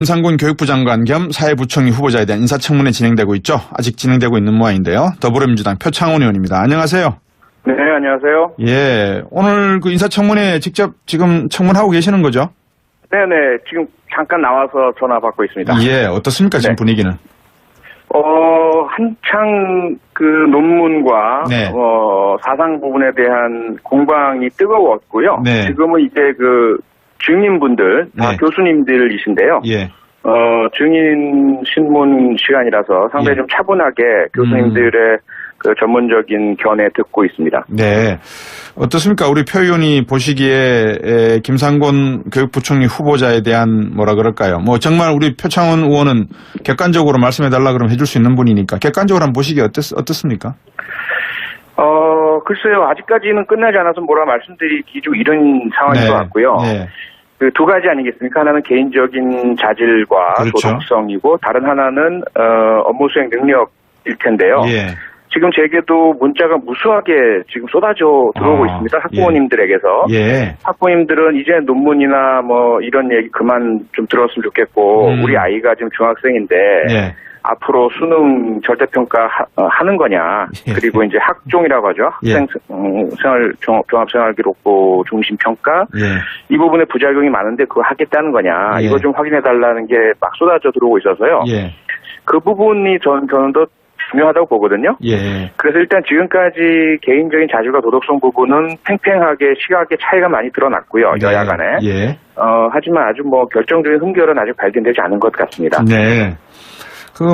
김상곤 교육부 장관 겸 사회부총리 후보자에 대한 인사청문회 진행되고 있죠. 아직 진행되고 있는 모양인데요. 더불어민주당 표창원 의원입니다. 안녕하세요. 네, 안녕하세요. 예, 오늘 그 인사청문회 직접 지금 청문하고 계시는 거죠? 네네, 지금 잠깐 나와서 전화 받고 있습니다. 예, 어떻습니까, 지금 분위기는? 한창 그 논문과, 네. 사상 부분에 대한 공방이 뜨거웠고요. 네. 지금은 이제 그 증인분들, 다 네. 교수님들이신데요. 예. 증인 신문 시간이라서 상당히 예. 좀 차분하게 교수님들의 그 전문적인 견해 듣고 있습니다. 네. 어떻습니까? 우리 표 의원이 보시기에 김상곤 교육부총리 후보자에 대한 뭐라 그럴까요? 뭐 정말 우리 표창원 의원은 객관적으로 말씀해달라 그러면 해줄 수 있는 분이니까 객관적으로 한번 보시기에 어떻습니까? 글쎄요. 아직까지는 끝나지 않아서 뭐라 말씀드리기 좀 이른 상황인 네. 것 같고요. 네. 그 두 가지 아니겠습니까? 하나는 개인적인 자질과 그렇죠. 도덕성이고 다른 하나는 업무 수행 능력일 텐데요. 예. 지금 제게도 문자가 무수하게 지금 쏟아져 들어오고 있습니다. 학부모님들에게서. 예. 학부모님들은 이제 논문이나 뭐 이런 얘기 그만 좀 들었으면 좋겠고 우리 아이가 지금 중학생인데 예. 앞으로 수능 절대평가 하는 거냐. 예. 그리고 이제 학종이라고 하죠. 학생 생활 종합생활기록부 중심평가. 예. 이 부분에 부작용이 많은데 그거 하겠다는 거냐. 예. 이거 좀 확인해달라는 게 막 쏟아져 들어오고 있어서요. 예. 그 부분이 저는 더 중요하다고 보거든요. 예. 그래서 일단 지금까지 개인적인 자질과 도덕성 부분은 팽팽하게 시각의 차이가 많이 드러났고요. 네. 여야 간에. 예. 하지만 아주 뭐 결정적인 흠결은 아직 발견되지 않은 것 같습니다. 네.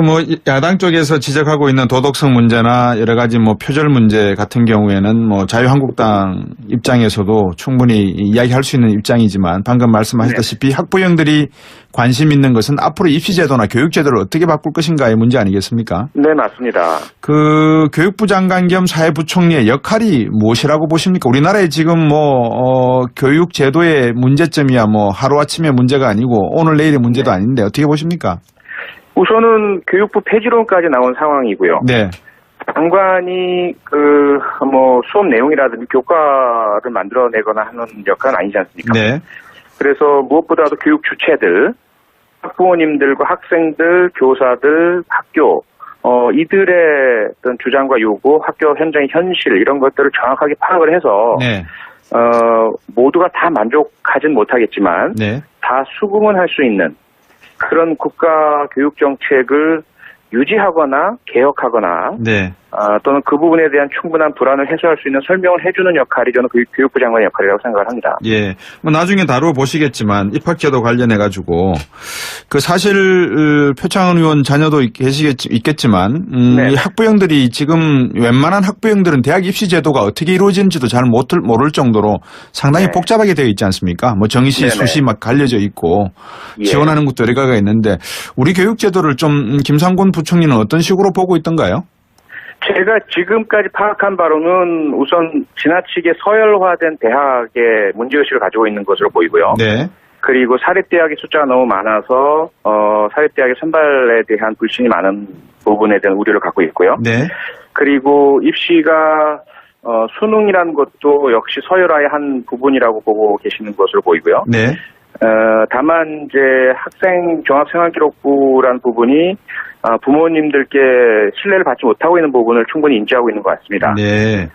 뭐 야당 쪽에서 지적하고 있는 도덕성 문제나 여러 가지 뭐 표절 문제 같은 경우에는 뭐 자유한국당 입장에서도 충분히 이야기할 수 있는 입장이지만 방금 말씀하셨다시피 네. 학부형들이 관심 있는 것은 앞으로 입시제도나 교육제도를 어떻게 바꿀 것인가의 문제 아니겠습니까? 네, 맞습니다. 그 교육부 장관 겸 사회부총리의 역할이 무엇이라고 보십니까? 우리나라에 지금 교육제도의 문제점이야 뭐 하루아침에 문제가 아니고 오늘 내일의 문제도 아닌데 어떻게 보십니까? 우선은 교육부 폐지론까지 나온 상황이고요. 네. 장관이 수업 내용이라든지 교과를 만들어내거나 하는 역할은 아니지 않습니까? 네. 그래서 무엇보다도 교육 주체들, 학부모님들과 학생들, 교사들, 학교, 이들의 어떤 주장과 요구, 학교 현장의 현실 이런 것들을 정확하게 파악을 해서 네. 모두가 다 만족하진 못하겠지만 네. 다 수긍은 할 수 있는 그런 국가 교육 정책을 유지하거나 개혁하거나 네. 또는 그 부분에 대한 충분한 불안을 해소할 수 있는 설명을 해주는 역할이 저는 교육부 장관의 역할이라고 생각을 합니다. 예. 뭐 나중에 다뤄보시겠지만 입학제도 관련해가지고 사실 표창원 의원 자녀도 있겠지만 이 학부형들이 지금 웬만한 학부형들은 대학 입시 제도가 어떻게 이루어지는지도 잘 모를 정도로 상당히 복잡하게 되어 있지 않습니까? 뭐 정시, 수시 막 갈려져 있고 지원하는 것도 여러 가지가 있는데 우리 교육제도를 좀 김상곤 부총리는 어떤 식으로 보고 있던가요? 제가 지금까지 파악한 바로는 우선 지나치게 서열화된 대학의 문제의식을 가지고 있는 것으로 보이고요. 네. 그리고 사립대학의 숫자가 너무 많아서 사립대학의 선발에 대한 불신이 많은 부분에 대한 우려를 갖고 있고요. 네. 그리고 입시가 수능이라는 것도 역시 서열화의 한 부분이라고 보고 계시는 것으로 보이고요. 네. 다만 이제 학생 종합생활기록부라는 부분이 부모님들께 신뢰를 받지 못하고 있는 부분을 충분히 인지하고 있는 것 같습니다. 네.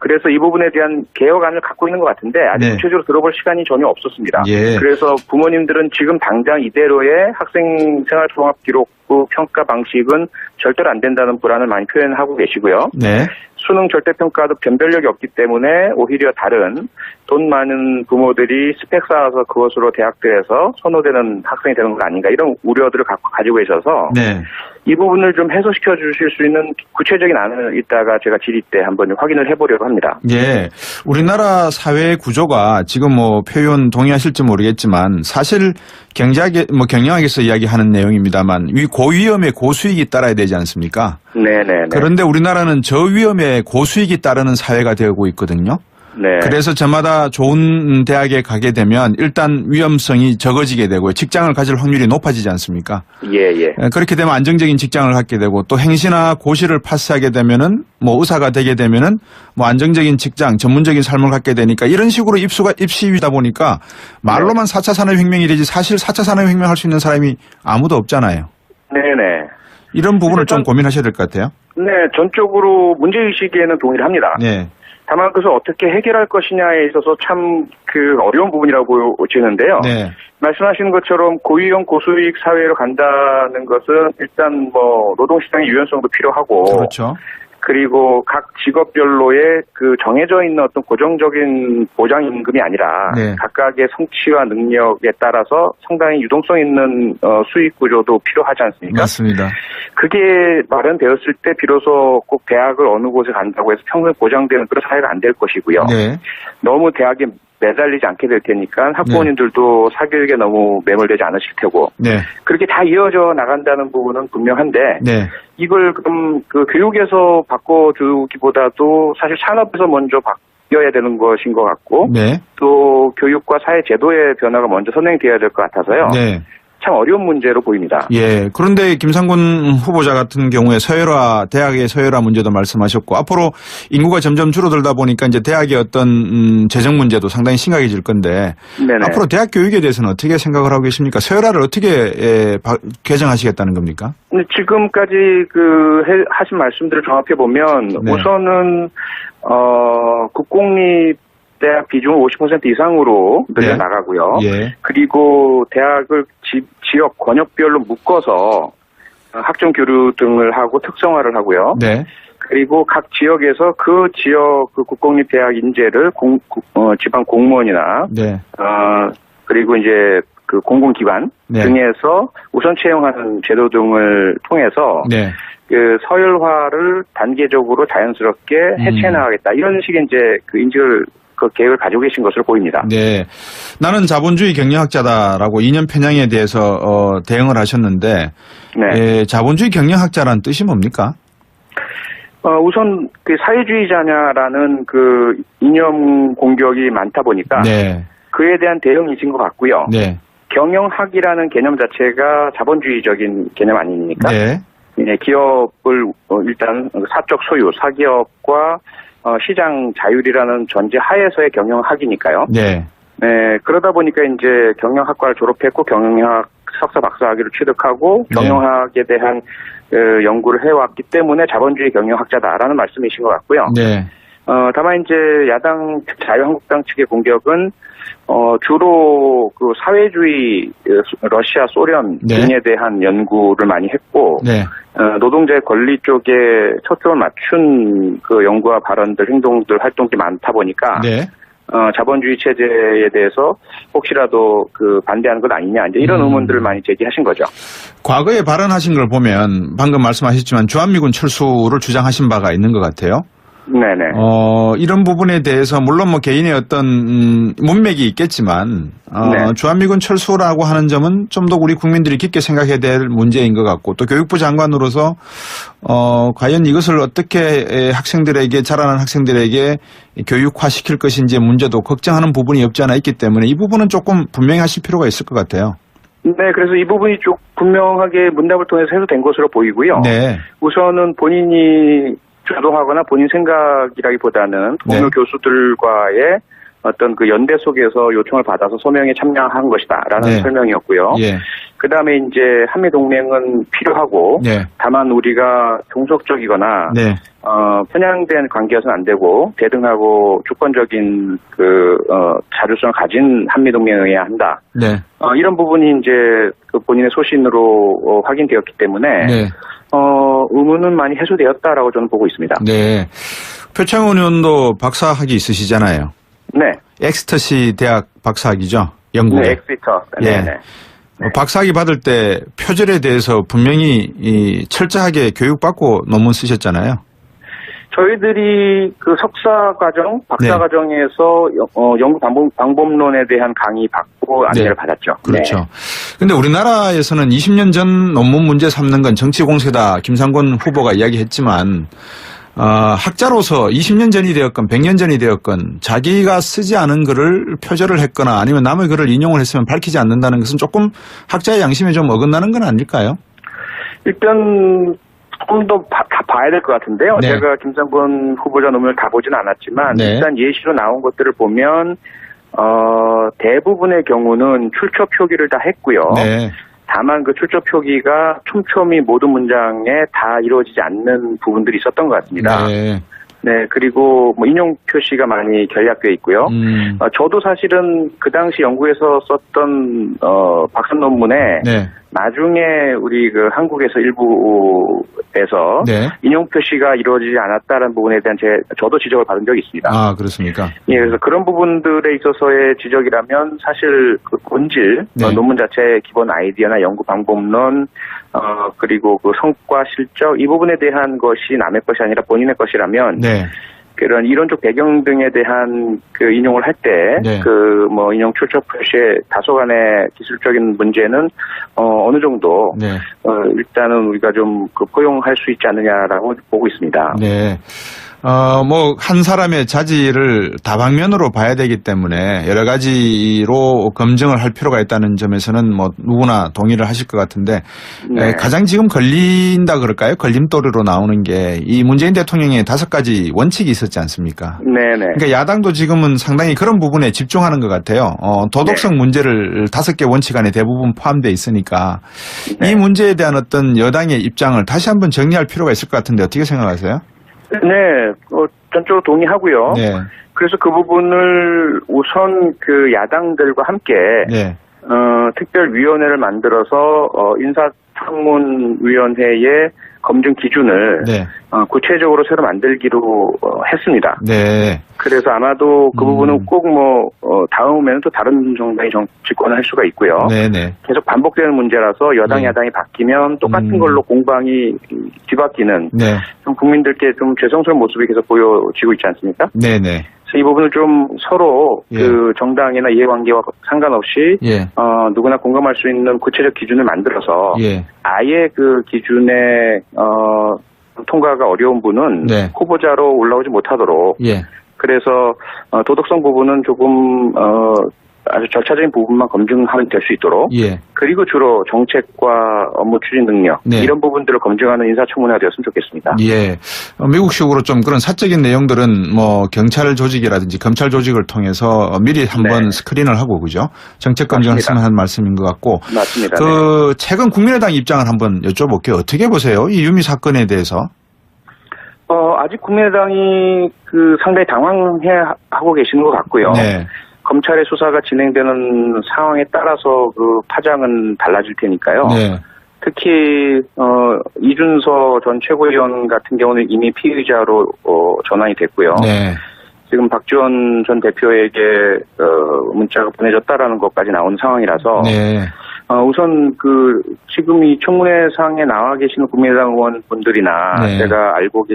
그래서 이 부분에 대한 개혁안을 갖고 있는 것 같은데 아직 구체적으로 들어볼 시간이 전혀 없었습니다. 예. 그래서 부모님들은 지금 당장 이대로의 학생생활종합기록부 평가 방식은 절대로 안 된다는 불안을 많이 표현하고 계시고요. 네. 수능 절대평가도 변별력이 없기 때문에 오히려 다른 돈 많은 부모들이 스펙 쌓아서 그것으로 대학들에서 선호되는 학생이 되는 것 아닌가 이런 우려들을 가지고 계셔서 네. 이 부분을 좀 해소시켜 주실 수 있는 구체적인 안을 이따가 제가 질의 때 한번 확인을 해보려고 합니다. 예. 우리나라 사회 구조가 지금 표 의원 동의하실지 모르겠지만 사실 경영학에서 이야기하는 내용입니다만 고위험에 고수익이 따라야 되지 않습니까? 네네. 그런데 우리나라는 저위험에 고수익이 따르는 사회가 되고 있거든요. 네. 그래서 저마다 좋은 대학에 가게 되면 일단 위험성이 적어지게 되고 직장을 가질 확률이 높아지지 않습니까? 예. 그렇게 되면 안정적인 직장을 갖게 되고 또 행시나 고시를 파스하게 되면은 뭐 의사가 되게 되면은 뭐 안정적인 직장, 전문적인 삶을 갖게 되니까 이런 식으로 입시이다 보니까 말로만 4차 산업혁명이래지 사실 4차 산업혁명 할 수 있는 사람이 아무도 없잖아요. 네네. 이런 부분을 좀 고민하셔야 될 것 같아요. 네, 전적으로 문제의식에는 동의를 합니다. 네. 다만 그것을 어떻게 해결할 것이냐에 있어서 참 어려운 부분이라고 보여지는데요. 네. 말씀하시는 것처럼 고위험 고수익 사회로 간다는 것은 일단 뭐 노동시장의 유연성도 필요하고. 그렇죠. 그리고 각 직업별로의 그 정해져 있는 어떤 고정적인 보장 임금이 아니라 네. 각각의 성취와 능력에 따라서 상당히 유동성 있는 수익 구조도 필요하지 않습니까? 맞습니다. 그게 마련되었을 때 비로소 꼭 대학을 어느 곳에 간다고 해서 평생 보장되는 그런 사회가 안 될 것이고요. 네. 너무 대학에 매달리지 않게 될 테니까 학부모님들도 사교육에 너무 매몰되지 않으실 테고 네. 그렇게 다 이어져 나간다는 부분은 분명한데 네. 이걸 그럼 그 교육에서 바꿔주기보다도 사실 산업에서 먼저 바뀌어야 되는 것인 것 같고 네. 또 교육과 사회 제도의 변화가 먼저 선행되어야 될 것 같아서요. 네. 참 어려운 문제로 보입니다. 예. 그런데 김상곤 후보자 같은 경우에 서열화, 대학의 서열화 문제도 말씀하셨고 앞으로 인구가 점점 줄어들다 보니까 이제 대학의 어떤 재정 문제도 상당히 심각해질 건데 네네. 앞으로 대학 교육에 대해서는 어떻게 생각을 하고 계십니까? 서열화를 어떻게 개정하시겠다는 겁니까? 근데 지금까지 하신 말씀들을 종합해 보면 네. 우선은 국공립 대학 비중을 50% 이상으로 늘려나가고요. 예. 그리고 대학을 지역 권역별로 묶어서 학종 교류 등을 하고 특성화를 하고요. 네. 그리고 각 지역에서 그 지역 그 국공립 대학 인재를 지방 공무원이나 네. 그리고 이제 그 공공기관 네. 등에서 우선 채용하는 제도 등을 통해서 네. 그 서열화를 단계적으로 자연스럽게 해체해 나가겠다. 이런 식의 이제 그 인식을 그 계획을 가지고 계신 것으로 보입니다. 네. 나는 자본주의 경영학자다라고 이념 편향에 대해서 대응을 하셨는데 네. 예, 자본주의 경영학자라는 뜻이 뭡니까? 우선 그 사회주의자냐라는 그 이념 공격이 많다 보니까 네. 그에 대한 대응이신 것 같고요. 네. 경영학이라는 개념 자체가 자본주의적인 개념 아닙니까? 네. 네, 기업을 일단 사적 소유, 사기업과 시장 자율이라는 전제 하에서의 경영학이니까요. 네. 네, 그러다 보니까 이제 경영학과를 졸업했고 경영학 석사 박사학위를 취득하고 네. 경영학에 대한 연구를 해왔기 때문에 자본주의 경영학자다라는 말씀이신 것 같고요. 네. 다만 이제 야당 자유한국당 측의 공격은 주로 그 사회주의 러시아 소련 네. 등에 대한 연구를 많이 했고 네. 노동자의 권리 쪽에 초점을 맞춘 그 연구와 발언들, 행동들, 활동들이 많다 보니까 네. 자본주의 체제에 대해서 혹시라도 그 반대하는 것 아니냐 이제 이런 의문들을 많이 제기하신 거죠. 과거에 발언하신 걸 보면 방금 말씀하셨지만 주한미군 철수를 주장하신 바가 있는 것 같아요. 네네. 이런 부분에 대해서 물론 뭐 개인의 어떤 문맥이 있겠지만 네. 주한미군 철수라고 하는 점은 좀 더 우리 국민들이 깊게 생각해야 될 문제인 것 같고 또 교육부 장관으로서 과연 이것을 어떻게 학생들에게 자라는 학생들에게 교육화시킬 것인지 문제도 걱정하는 부분이 없지 않아 있기 때문에 이 부분은 조금 분명히 하실 필요가 있을 것 같아요. 네, 그래서 이 부분이 좀 분명하게 문답을 통해서 해소된 것으로 보이고요. 네. 우선은 본인이 주도하거나 본인 생각이라기보다는 동료 네. 교수들과의 어떤 그 연대 속에서 요청을 받아서 소명에 참여한 것이다라는 네. 설명이었고요. 예. 그 다음에 이제 한미 동맹은 필요하고 네. 다만 우리가 종속적이거나 네. 편향된 관계여서는 안 되고 대등하고 주권적인 그 자율성을 가진 한미 동맹이어야 한다. 네. 이런 부분이 이제 그 본인의 소신으로 확인되었기 때문에 네. 의문은 많이 해소되었다라고 저는 보고 있습니다. 네. 표창원 의원도 박사학위 있으시잖아요. 네. 엑스터시 대학 박사학위죠. 영국에. 네, 엑스터. 예. 네, 네. 박사학위 받을 때 표절에 대해서 분명히 철저하게 교육받고 논문 쓰셨잖아요. 저희들이 그 석사 과정, 박사 네. 과정에서 연구 방법론에 대한 강의 받고 안내를 네. 받았죠. 그렇죠. 네. 근데 우리나라에서는 20년 전 논문 문제 삼는 건 정치 공세다. 김상곤 후보가 이야기했지만 학자로서 20년 전이 되었건 100년 전이 되었건 자기가 쓰지 않은 글을 표절을 했거나 아니면 남의 글을 인용을 했으면 밝히지 않는다는 것은 조금 학자의 양심에 좀 어긋나는 건 아닐까요? 일단 조금 더 다 봐야 될 것 같은데요. 네. 제가 김상곤 후보자 논문을 다 보지는 않았지만 네. 일단 예시로 나온 것들을 보면 대부분의 경우는 출처 표기를 다 했고요. 네. 다만 그 출처 표기가 촘촘히 모든 문장에 다 이루어지지 않는 부분들이 있었던 것 같습니다. 네. 네, 그리고 뭐 인용 표시가 많이 결약되어 있고요. 저도 사실은 그 당시 연구에서 썼던 박사 논문에 네. 나중에 우리 그 한국에서 일부에서 네. 인용 표시가 이루어지지 않았다는 부분에 대한 저도 지적을 받은 적이 있습니다. 아, 그렇습니까? 예, 그래서 그런 부분들에 있어서의 지적이라면 사실 그 본질, 네. 논문 자체의 기본 아이디어나 연구 방법론, 그리고 그 성과 실적 이 부분에 대한 것이 남의 것이 아니라 본인의 것이라면 네. 그런 이론적 배경 등에 대한 그 인용을 할 때 네. 그 뭐 인용 출처 표시의 다소간의 기술적인 문제는 어느 정도 네. 일단은 우리가 좀 그 포용할 수 있지 않느냐라고 보고 있습니다. 네. 뭐, 한 사람의 자질을 다방면으로 봐야 되기 때문에 여러 가지로 검증을 할 필요가 있다는 점에서는 뭐 누구나 동의를 하실 것 같은데 네. 가장 지금 걸린다 그럴까요? 걸림돌이로 나오는 게 이 문재인 대통령의 5가지 원칙이 있었지 않습니까? 네네. 그러니까 야당도 지금은 상당히 그런 부분에 집중하는 것 같아요. 도덕성 문제를 5개 원칙 안에 대부분 포함되어 있으니까 네. 이 문제에 대한 어떤 여당의 입장을 다시 한번 정리할 필요가 있을 것 같은데 어떻게 생각하세요? 네, 전적으로 동의하고요. 네. 그래서 그 부분을 우선 그 야당들과 함께 네. 특별위원회를 만들어서 인사청문위원회의 검증 기준을 네. 구체적으로 새로 만들기로 했습니다. 네. 그래서 아마도 그 부분은 꼭 다음에는 또 다른 정당이 정치권을 할 수가 있고요. 네네. 계속 반복되는 문제라서 여당, 네. 야당이 바뀌면 똑같은 걸로 공방이 뒤바뀌는 네. 좀 국민들께 좀 죄송스러운 모습이 계속 보여지고 있지 않습니까? 네네. 그래서 이 부분을 좀 서로 예. 그 정당이나 이해관계와 상관없이 예. 누구나 공감할 수 있는 구체적 기준을 만들어서 예. 아예 그 기준에 통과가 어려운 분은 네. 후보자로 올라오지 못하도록 예. 그래서 도덕성 부분은 조금 아주 절차적인 부분만 검증하면 될 수 있도록 예. 그리고 주로 정책과 업무 추진 능력 네. 이런 부분들을 검증하는 인사청문회가 되었으면 좋겠습니다. 예. 미국식으로 좀 그런 사적인 내용들은 뭐 경찰 조직이라든지 검찰 조직을 통해서 미리 한번 네. 스크린을 하고 그죠? 정책 검증을 맞습니다. 쓰면 한 말씀인 것 같고. 맞습니다. 그 최근 국민의당 입장을 한번 여쭤볼게요. 어떻게 보세요? 이 유미 사건에 대해서. 아직 국민의당이 그 상당히 당황해하고 계시는 것 같고요. 네. 검찰의 수사가 진행되는 상황에 따라서 그 파장은 달라질 테니까요. 네. 특히 이준서 전 최고위원 같은 경우는 이미 피의자로 전환이 됐고요. 네. 지금 박지원 전 대표에게 문자가 보내졌다라는 것까지 나온 상황이라서 네. 우선 그 지금 이 청문회상에 나와 계시는 국민의당 의원분들이나 네. 제가 알고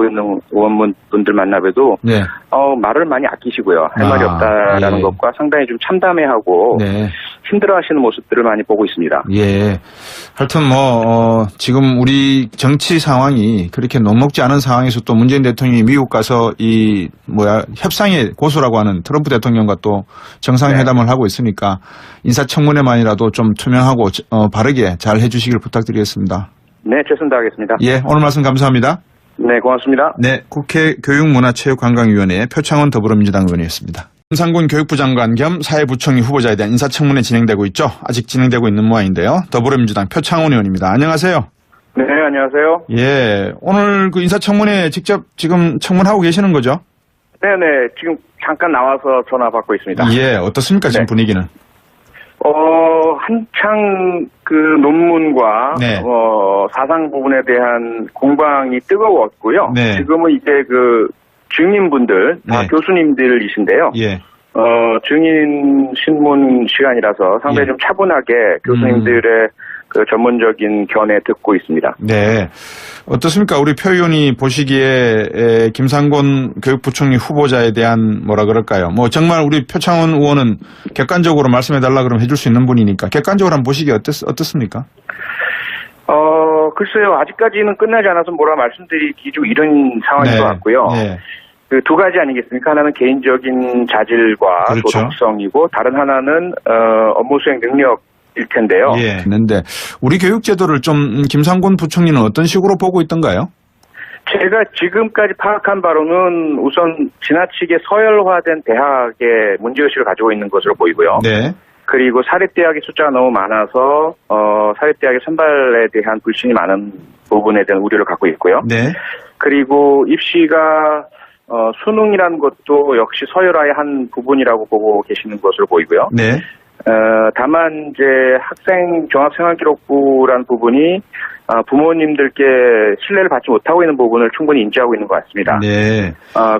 있는 의원분들 만나봬도 네. 말을 많이 아끼시고요. 할 말이 아, 없다라는 예. 것과 상당히 좀 참담해하고 네. 힘들어하시는 모습들을 많이 보고 있습니다. 예. 하여튼 지금 우리 정치 상황이 그렇게 녹록지 않은 상황에서 또 문재인 대통령이 미국 가서 협상의 고수라고 하는 트럼프 대통령과 또 정상회담을 하고 있으니까 인사청문회만이라도 좀 투명하고 바르게 잘 해주시길 부탁드리겠습니다. 네, 최선 다하겠습니다. 예, 오늘 말씀 감사합니다. 네, 고맙습니다. 네, 국회 교육문화체육관광위원회 표창원 더불어민주당 의원이었습니다. 김상곤 교육부 장관 겸 사회부총리 후보자에 대한 인사청문회 진행되고 있죠. 아직 진행되고 있는 모양인데요. 더불어민주당 표창원 의원입니다. 안녕하세요. 네, 안녕하세요. 예, 오늘 그 인사청문회 직접 지금 청문하고 계시는 거죠? 네네, 지금 잠깐 나와서 전화 받고 있습니다. 예, 어떻습니까, 지금 네. 분위기는? 한창 그 논문과, 네. 사상 부분에 대한 공방이 뜨거웠고요. 네. 지금은 이제 그 증인분들, 다 네. 교수님들이신데요. 예, 증인 신문 시간이라서 상당히 예. 좀 차분하게 교수님들의 그 전문적인 견해 듣고 있습니다. 네. 어떻습니까? 우리 표 의원이 보시기에 김상곤 교육부총리 후보자에 대한 뭐라 그럴까요? 정말 우리 표창원 의원은 객관적으로 말씀해달라 그러면 해줄 수 있는 분이니까 객관적으로 한번 보시기에 어떻습니까? 글쎄요. 아직까지는 끝나지 않아서 뭐라 말씀드리기 좀 이런 상황인 네. 것 같고요. 네. 그 두 가지 아니겠습니까? 하나는 개인적인 자질과 그렇죠. 도덕성이고 다른 하나는 업무 수행 능력일 텐데요. 예. 했는데 우리 교육 제도를 좀 김상곤 부총리는 어떤 식으로 보고 있던가요? 제가 지금까지 파악한 바로는 우선 지나치게 서열화된 대학의 문제의식을 가지고 있는 것으로 보이고요. 네. 그리고 사립대학의 숫자가 너무 많아서 사립대학의 선발에 대한 불신이 많은 부분에 대한 우려를 갖고 있고요. 네. 그리고 입시가 수능이라는 것도 역시 서열화의 한 부분이라고 보고 계시는 것으로 보이고요. 네. 다만 이제 학생 종합생활기록부라는 부분이 부모님들께 신뢰를 받지 못하고 있는 부분을 충분히 인지하고 있는 것 같습니다. 네.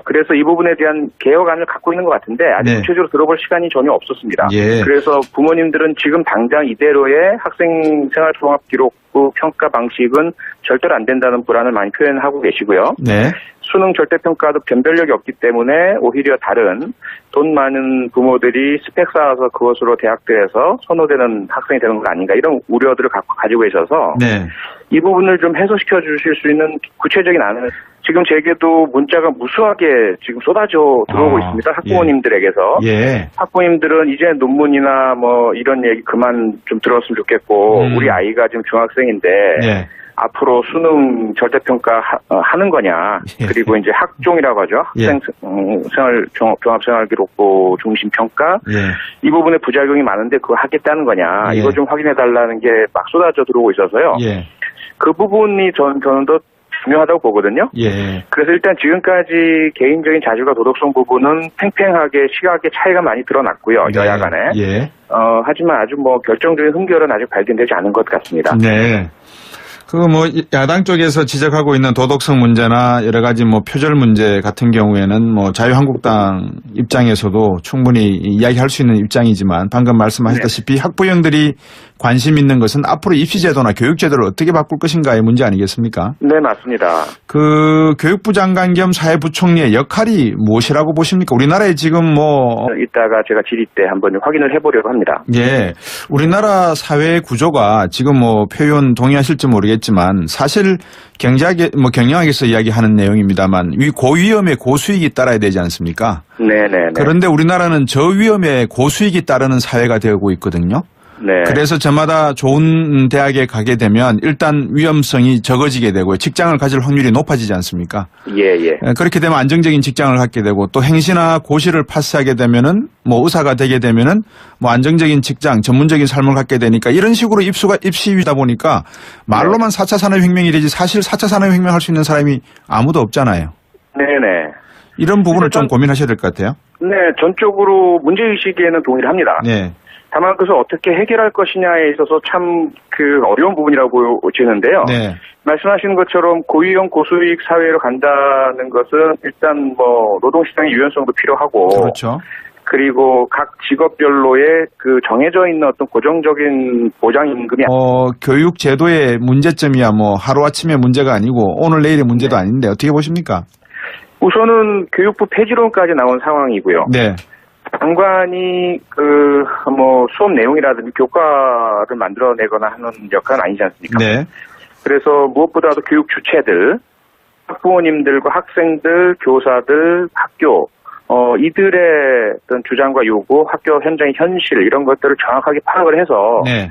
그래서 이 부분에 대한 개혁안을 갖고 있는 것 같은데 아직 네. 구체적으로 들어볼 시간이 전혀 없었습니다. 예. 그래서 부모님들은 지금 당장 이대로의 학생생활종합기록부 평가 방식은 절대로 안 된다는 불안을 많이 표현하고 계시고요. 네. 수능 절대평가도 변별력이 없기 때문에 오히려 다른 돈 많은 부모들이 스펙 쌓아서 그것으로 대학들에서 선호되는 학생이 되는 건 아닌가 이런 우려들을 가지고 계셔서 네. 이 부분을 좀 해소시켜 주실 수 있는 구체적인 안을 지금 제게도 문자가 무수하게 지금 쏟아져 들어오고 있습니다. 학부모님들에게서. 예. 학부모님들은 이제 논문이나 뭐 이런 얘기 그만 좀 들었으면 좋겠고 우리 아이가 지금 중학생인데 예. 앞으로 수능 절대평가 하는 거냐. 예. 그리고 이제 학종이라고 하죠. 예. 종합생활기록부 중심평가. 예. 이 부분에 부작용이 많은데 그거 하겠다는 거냐. 예. 이거 좀 확인해달라는 게 막 쏟아져 들어오고 있어서요. 예. 그 부분이 저는 더 중요하다고 보거든요. 예. 그래서 일단 지금까지 개인적인 자질과 도덕성 부분은 팽팽하게 시각의 차이가 많이 드러났고요. 네. 여야 간에. 예. 하지만 아주 뭐 결정적인 흠결은 아직 발견되지 않은 것 같습니다. 네. 야당 쪽에서 지적하고 있는 도덕성 문제나 여러 가지 표절 문제 같은 경우에는 자유한국당 입장에서도 충분히 이야기할 수 있는 입장이지만 방금 말씀하셨다시피 학부형들이 관심 있는 것은 앞으로 입시제도나 교육제도를 어떻게 바꿀 것인가의 문제 아니겠습니까? 네, 맞습니다. 교육부 장관 겸 사회부총리의 역할이 무엇이라고 보십니까? 우리나라에 지금 이따가 제가 질의 때 한번 확인을 해보려고 합니다. 예. 우리나라 사회 구조가 지금 표현 동의하실지 모르겠지만 사실 경영학에서 이야기하는 내용입니다만 고위험에 고수익이 따라야 되지 않습니까? 네네. 그런데 우리나라는 저위험에 고수익이 따르는 사회가 되고 있거든요. 네. 그래서 저마다 좋은 대학에 가게 되면 일단 위험성이 적어지게 되고요. 직장을 가질 확률이 높아지지 않습니까? 예. 그렇게 되면 안정적인 직장을 갖게 되고 또 행시나 고시를 파스하게 되면은 의사가 되게 되면은 안정적인 직장, 전문적인 삶을 갖게 되니까 이런 식으로 입시이다 보니까 말로만 4차 산업혁명이 되지 사실 4차 산업혁명 할 수 있는 사람이 아무도 없잖아요. 네네. 이런 부분을 좀 고민하셔야 될 것 같아요. 네, 전적으로 문제의식에는 동의를 합니다. 네. 다만 그것을 어떻게 해결할 것이냐에 있어서 참 어려운 부분이라고 보이는데요. 네. 말씀하시는 것처럼 고위험 고수익 사회로 간다는 것은 일단 노동시장의 유연성도 필요하고. 그렇죠. 그리고 각 직업별로의 정해져 있는 어떤 고정적인 보장 임금이 교육 제도의 문제점이야 하루아침의 문제가 아니고 오늘 내일의 문제도 아닌데 어떻게 보십니까? 우선은 교육부 폐지론까지 나온 상황이고요. 네. 장관이 수업 내용이라든지 교과를 만들어내거나 하는 역할은 아니지 않습니까? 네. 그래서 무엇보다도 교육 주체들, 학부모님들과 학생들, 교사들, 학교 이들의 어떤 주장과 요구, 학교 현장의 현실 이런 것들을 정확하게 파악을 해서 네.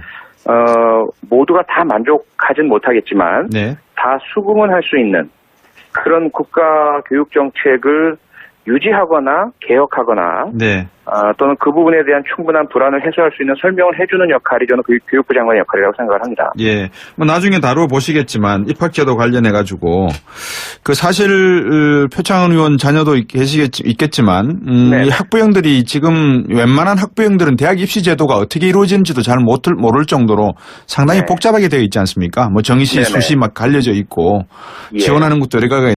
모두가 다 만족하진 못하겠지만 네. 다 수긍은 할 수 있는 그런 국가 교육 정책을 유지하거나 개혁하거나 네. 또는 그 부분에 대한 충분한 불안을 해소할 수 있는 설명을 해주는 역할이 저는 교육부 장관의 역할이라고 생각을 합니다. 예. 나중에 다루어 보시겠지만 입학제도 관련해 가지고 사실 표창원 의원 자녀도 있겠지만 이 학부형들이 지금 웬만한 학부형들은 대학 입시 제도가 어떻게 이루어지는지도 잘 모를 정도로 상당히 복잡하게 되어 있지 않습니까? 정시, 수시 막 갈려져 있고 지원하는 것도 여러 가지가